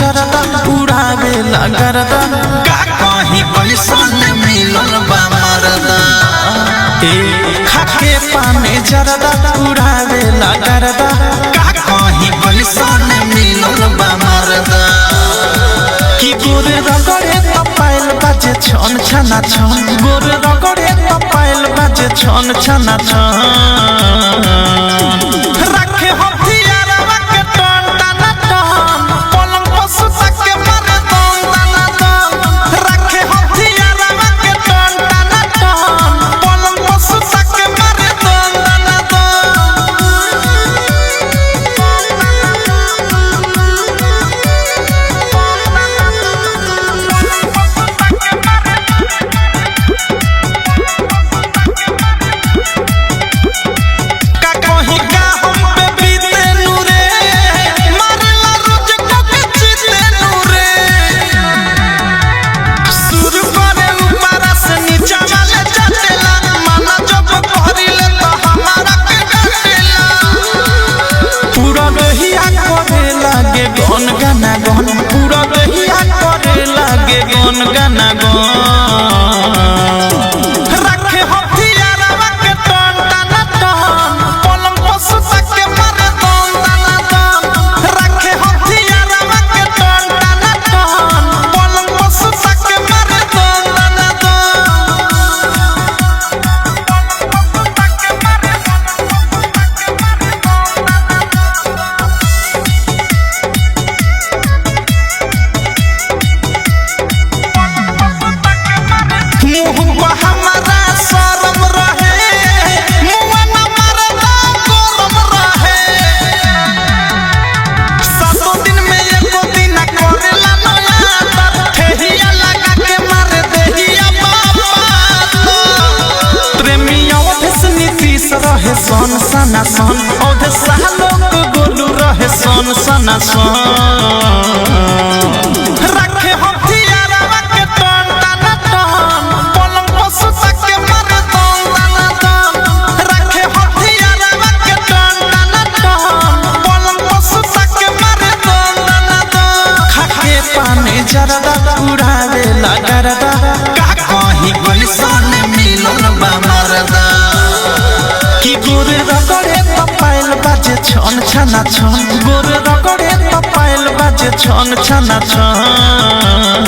जरदा उड़ावे लगरदा का कहीं पैसा न मिलल बा मरदा खाके पामे जरदा उड़ावे लगरदा का कहीं पैसा न मिलल बा मरदा कि गोरे रगड़े पायल बाजे छन छना छन गोरे रगड़े पायल बाजे छन छना छन रखे हथियारवा के टन टना टन पलंग पर सुता के मारे दम दना दम रखे हथियारवा के टन टना टन पलंग पर सुता के मारे दम दना गन गाना गन पूरा दहिया करे लागे गन गाना गन रखे हथियारवा के टन टना टन पलंग पर सुता के मारे दम दना दम रखे हथियारवा के टन टना टन पलंग पर सुता के मारे दम दना हमारा शरम रहे मुआ न मरदा गरम रहे सातों दिन में एको दिन करेला नया तर ठेहिया लगा के मारे देहिया बाबा प्रेमिया ओधस नीतीश रहे सन सना सन ओधे सालोक गोलू रहे सन सना सन रखे हथियारवा के टन टना टन पलंग पर सुता के मारे दम दना दम रखे हथियारवा के टन टना टन पलंग पर सुता के मारे दम दना दम खाके पामे जरदा उड़ावे लगरदा का कहीं पैसा न मिलल बा मरदा कि गोरे रगड़े पायल बाजे छन छना छन गोरे रगड़े पायल बाजे छन छना छन